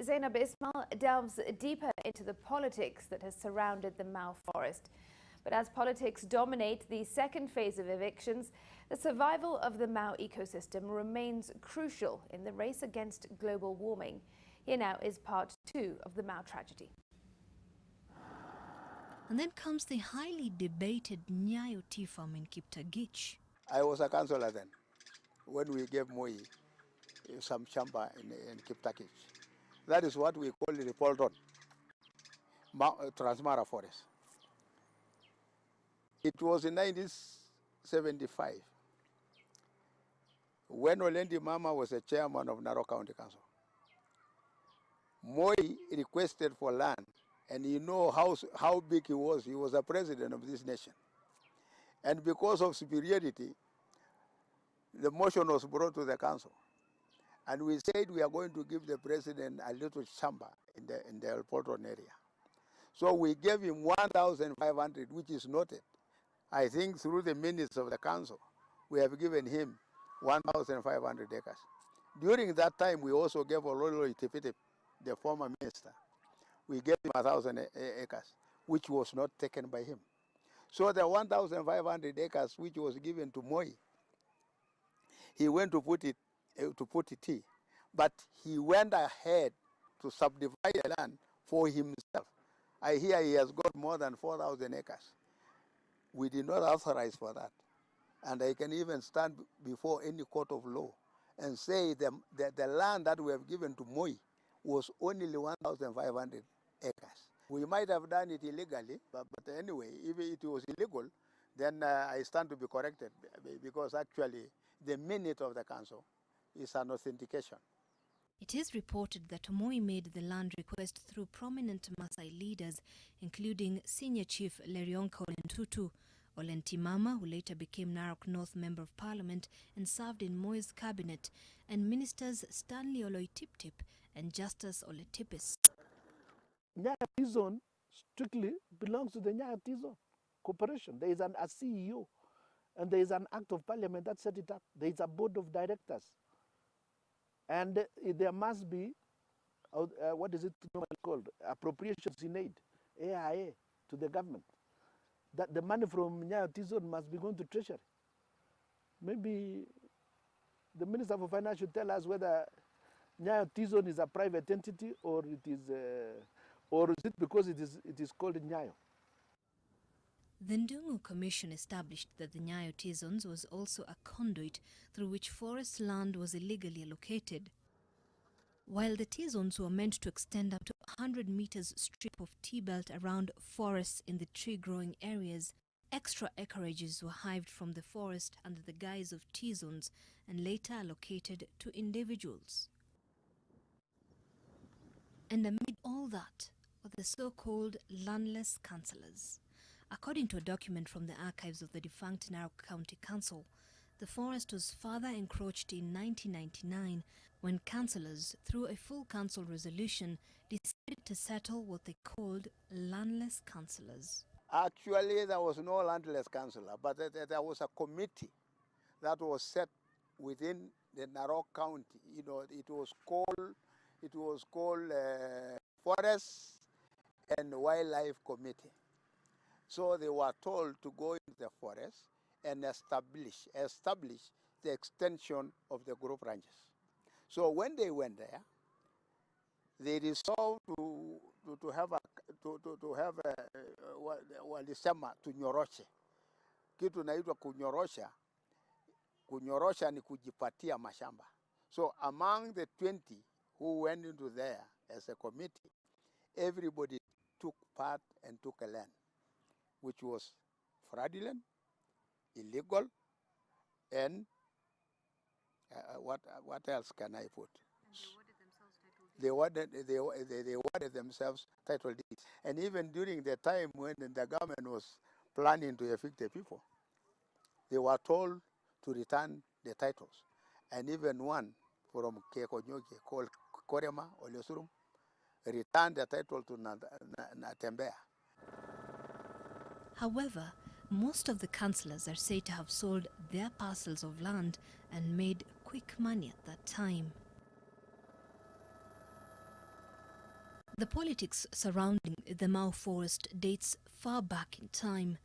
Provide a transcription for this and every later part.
Zainab Ismail delves deeper into the politics that has surrounded the Mau forest. But as politics dominate the second phase of evictions, the survival of the Mau ecosystem remains crucial in the race against global warming. Here now is part 2 of the Mau tragedy. And then comes the highly debated Nyayo tea farm in Kiptagich. I was a councillor then, when we gave Moi some shamba in Kiptagich. That is what we call the Polton, Transmara Forest. It was in 1975 when Olendi Mama was a chairman of Narok County Council. Moi requested for land, and you know how big he was. He was a president of this nation. And because of superiority, the motion was brought to the council. And we said we are going to give the president a little shamba in the El Polton area. So we gave him 1,500, which is noted. I think through the minutes of the council, we have given him 1,500 acres. During that time, we also gave Ololo Itipitip, the former minister, we gave him 1,000 acres, which was not taken by him. So the 1,500 acres which was given to Moi, he went to put it tea, but he went ahead to subdivide the land for himself. I hear he has got more than 4,000 acres. We did not authorize for that. And I can even stand before any court of law and say the land that we have given to Moi was only 1,500 acres. We might have done it illegally, but anyway, if it was illegal, then I stand to be corrected, because actually the minute of the council is an authentication. It is reported that Moi made the land request through prominent Maasai leaders, including Senior Chief Lerionka Olentutu, Olentimama, who later became Narok North Member of Parliament and served in Moi's cabinet, and Ministers Stanley Oloitiptip and Justus Oletipis. Nyayo Tea Zone strictly belongs to the Nyayo Tea Zone Corporation. There is a CEO, and there is an Act of Parliament that set it up. There is a board of directors. And there must be, what is it normally called, appropriations in aid, AIA, to the government. That the money from Nyayo Tea Zone must be going to Treasury. Maybe the Minister for Finance should tell us whether Nyayo Tea Zone is a private entity, or it is, or is it because it is called Nyayo? The Ndungu Commission established that the Nyayo Tea Zones was also a conduit through which forest land was illegally allocated. While the tea zones were meant to extend up to 100 meters strip of tea belt around forests in the tree-growing areas, extra acreages were hived from the forest under the guise of tea zones and later allocated to individuals. And amid all that were the so-called landless councillors. According to a document from the archives of the defunct Narok County Council, the forest was further encroached in 1999 when councillors, through a full council resolution, decided to settle what they called landless councillors. Actually, there was no landless councillor, but there was a committee that was set within the Narok County. You know, it was called Forest and Wildlife Committee. So they were told to go into the forest and establish the extension of the group ranches. So when they went there, they resolved to walisema tunyoroshe. Kitu naitwa kunyorosha. Kunyorosha ni kujipatia mashamba. So among the 20 who went into there as a committee, everybody took part and took a land, which was fraudulent, illegal, and what else can I put? They awarded themselves title deeds. And even during the time when the government was planning to evict the people, they were told to return the titles. And even one from Kekonyoke called Korema Olesurum returned the title to Natembea. However, most of the councillors are said to have sold their parcels of land and made quick money at that time. The politics surrounding the Mau forest dates far back in time.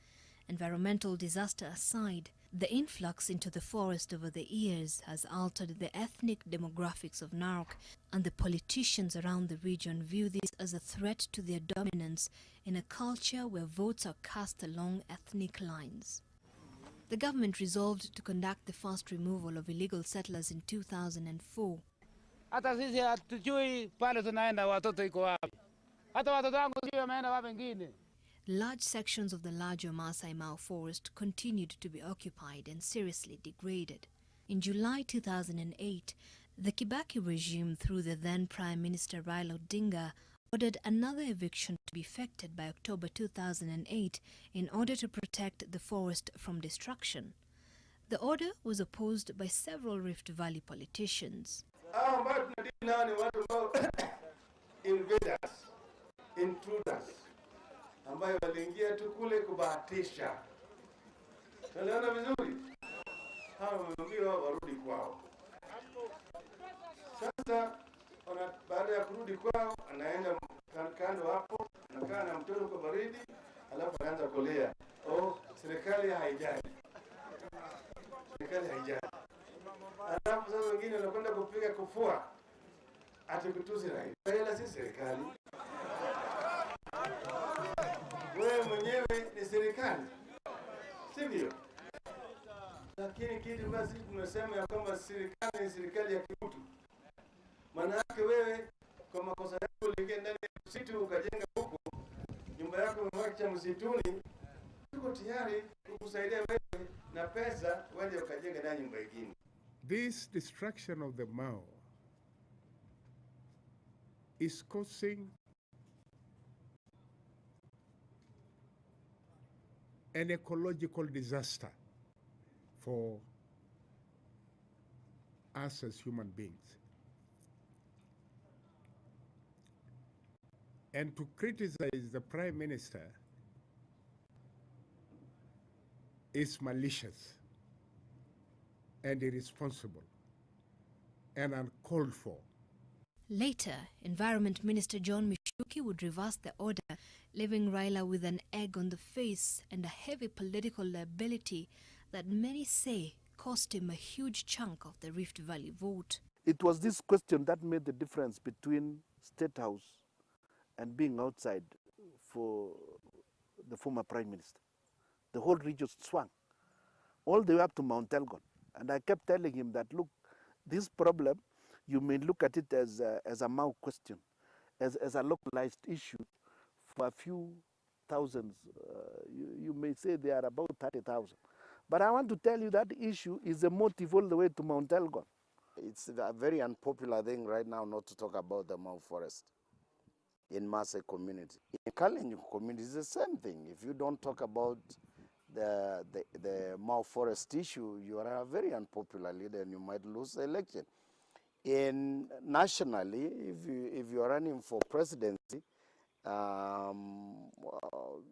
Environmental disaster aside, the influx into the forest over the years has altered the ethnic demographics of Narok, and the politicians around the region view this as a threat to their dominance in a culture where votes are cast along ethnic lines. The government resolved to conduct the first removal of illegal settlers in 2004. Hata sisi hatujui pale tunaenda watoto iko wapi. Hata watoto wangu sio wameenda wapi wengine. Large sections of the larger Maasai Mara forest continued to be occupied and seriously degraded. In July 2008, the Kibaki regime, through the then Prime Minister Raila Odinga, ordered another eviction to be effected by October 2008 in order to protect the forest from destruction. The order was opposed by several Rift Valley politicians. Invaders, intruders, ambayo waliingia tu kule kubahatisha. Tunaona vizuri? Hawa wameambiwa warudi kwao. Sasa baada ya kurudi kwao, anaenda kando hapo, anakaa na mtoto kwa baridi, alafu anaanza kulia. Oh, serikali haijali. Serikali haijali. Alafu sasa wengine wanakwenda kupiga kufua. Atikutusi rais. Raila si serikali. Wewe mwenyewe ni serikali. Sivyo? Lakini kitu basi tunasema ya kwamba serikali ni serikali ya kimutu. Maana yake wewe kwa makosa yako uliingia ndani ya msitu ukajenga huko, nyumba yako umemwacha msituni, tuko tayari kukusaidia wewe na pesa uende ukajenga ndani nyumba nyingine. This destruction of the Mau is causing an ecological disaster for us as human beings. And to criticize the Prime Minister is malicious and irresponsible and uncalled for. Later, Environment Minister John Mishuki would reverse the order, leaving Raila with an egg on the face and a heavy political liability that many say cost him a huge chunk of the Rift Valley vote. It was this question that made the difference between State House and being outside for the former Prime Minister. The whole region swung all the way up to Mount Elgon. And I kept telling him that, look, this problem, you may look at it as a Mau question, as a localized issue for a few thousands. You may say they are about 30,000. But I want to tell you that issue is a motive all the way to Mount Elgon. It's a very unpopular thing right now not to talk about the Mau forest in Maasai community. In Kalenjin community, it's the same thing. If you don't talk about the Mau forest issue, you are a very unpopular leader and you might lose the election. Nationally, if you are running for presidency,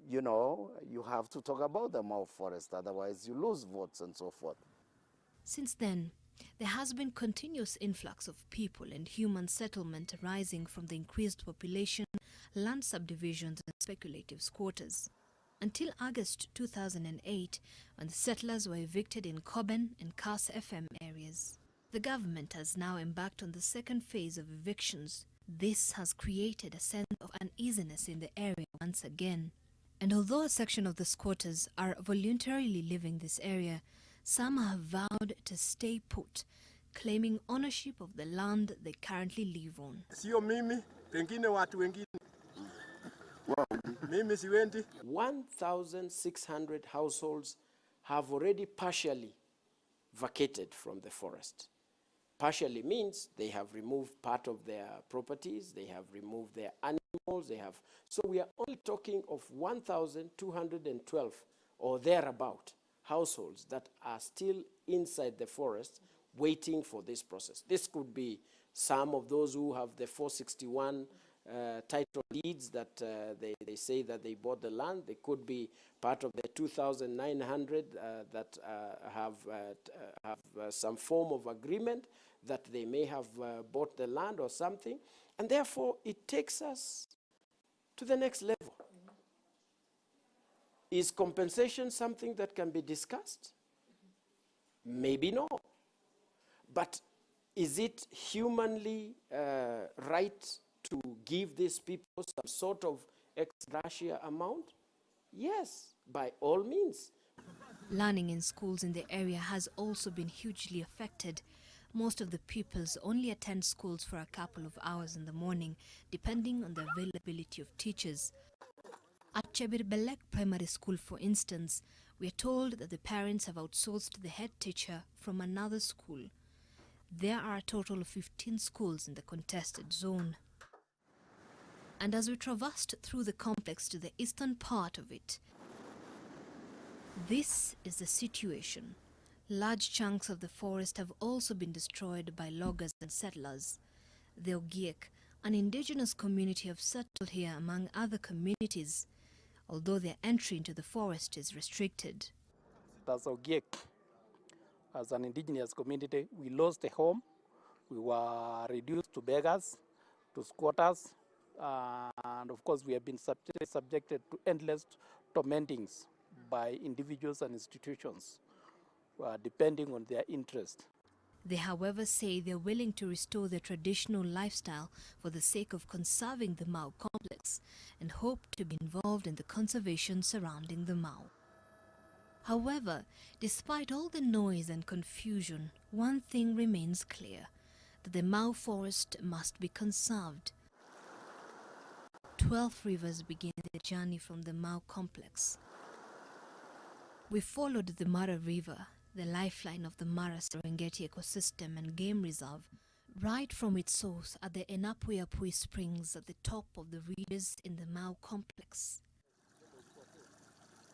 you know, you have to talk about the Mau forest, otherwise you lose votes and so forth. Since then, there has been continuous influx of people and human settlement arising from the increased population, land subdivisions and speculative squatters. Until August 2008, when the settlers were evicted in Koben and Kas FM areas. The government has now embarked on the second phase of evictions. This has created a sense of uneasiness in the area once again. And although a section of the squatters are voluntarily leaving this area, some have vowed to stay put, claiming ownership of the land they currently live on. Sio mimi, pengine watu wengine. Mimi siwendi. 1,600 households have already partially vacated from the forest. Partially means they have removed part of their properties, they have removed their animals, so we are only talking of 1,212 or thereabout households that are still inside the forest waiting for this process. This could be some of those who have the 461 title deeds that they say that they bought the land. They could be part of the 2,900 that have some form of agreement that they may have bought the land or something. And therefore, it takes us to the next level. Is compensation something that can be discussed? Maybe no. But is it humanly right to give these people some sort of ex gratia amount? Yes, by all means. Learning in schools in the area has also been hugely affected. Most of the pupils only attend schools for a couple of hours in the morning, depending on the availability of teachers. At Chebirbelek Primary School, for instance, we are told that the parents have outsourced the head teacher from another school. There are a total of 15 schools in the contested zone. And as we traversed through the complex to the eastern part of it, this is the situation. Large chunks of the forest have also been destroyed by loggers and settlers. The Ogiek, an indigenous community, have settled here among other communities, although their entry into the forest is restricted. As Ogiek, as an indigenous community, we lost a home. We were reduced to beggars, to squatters, and of course we have been subjected to endless tormentings by individuals and institutions, depending on their interest. They, however, say they're willing to restore their traditional lifestyle for the sake of conserving the Mau complex and hope to be involved in the conservation surrounding the Mau. However, despite all the noise and confusion, one thing remains clear, that the Mau forest must be conserved. 12 rivers begin their journey from the Mau complex. We followed the Mara River, the lifeline of the Mara Serengeti ecosystem and game reserve, right from its source at the Enapuyapui Springs at the top of the ridges in the Mau complex.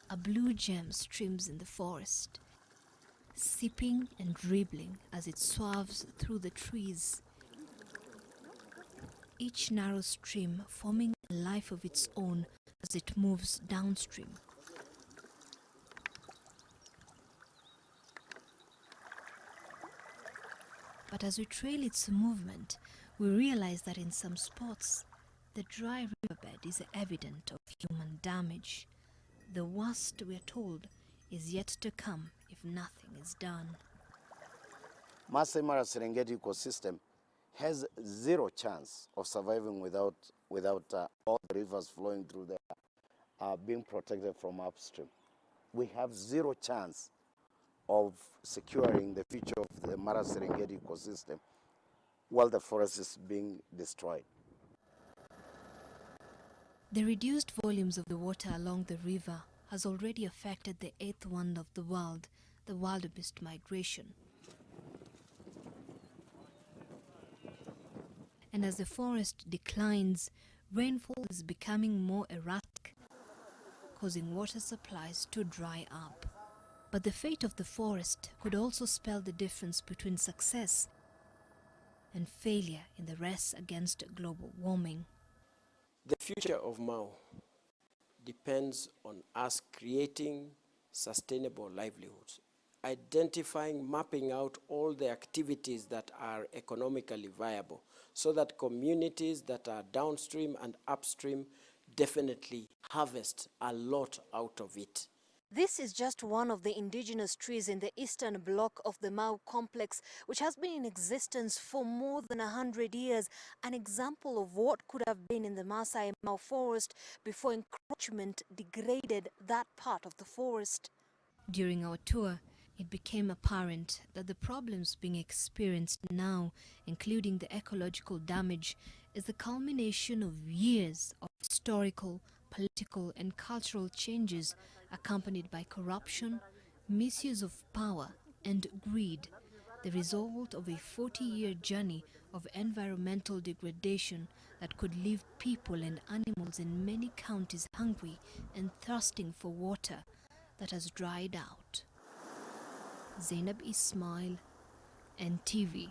A blue gem streams in the forest, sipping and dribbling as it swerves through the trees. Each narrow stream forming a life of its own as it moves downstream. But as we trail its movement, we realize that in some spots, the dry riverbed is evident of human damage. The worst, we are told, is yet to come if nothing is done. Masai Mara Serengeti ecosystem has zero chance of surviving without all the rivers flowing through there being protected from upstream. We have zero chance of securing the future of the Mara Serengeti ecosystem while the forest is being destroyed. The reduced volumes of the water along the river has already affected the eighth wonder of the world, the wildebeest migration. And as the forest declines, rainfall is becoming more erratic, causing water supplies to dry up. But the fate of the forest could also spell the difference between success and failure in the race against global warming. The future of Mau depends on us creating sustainable livelihoods, identifying, mapping out all the activities that are economically viable so that communities that are downstream and upstream definitely harvest a lot out of it. This is just one of the indigenous trees in the eastern block of the Mau complex, which has been in existence for more than 100 years, an example of what could have been in the Masai Mau forest before encroachment degraded that part of the forest. During our tour, it became apparent that the problems being experienced now, including the ecological damage, is the culmination of years of historical, political and cultural changes accompanied by corruption, misuse of power and greed, the result of a 40-year journey of environmental degradation that could leave people and animals in many counties hungry and thirsting for water that has dried out. Zainab Ismail, NTV.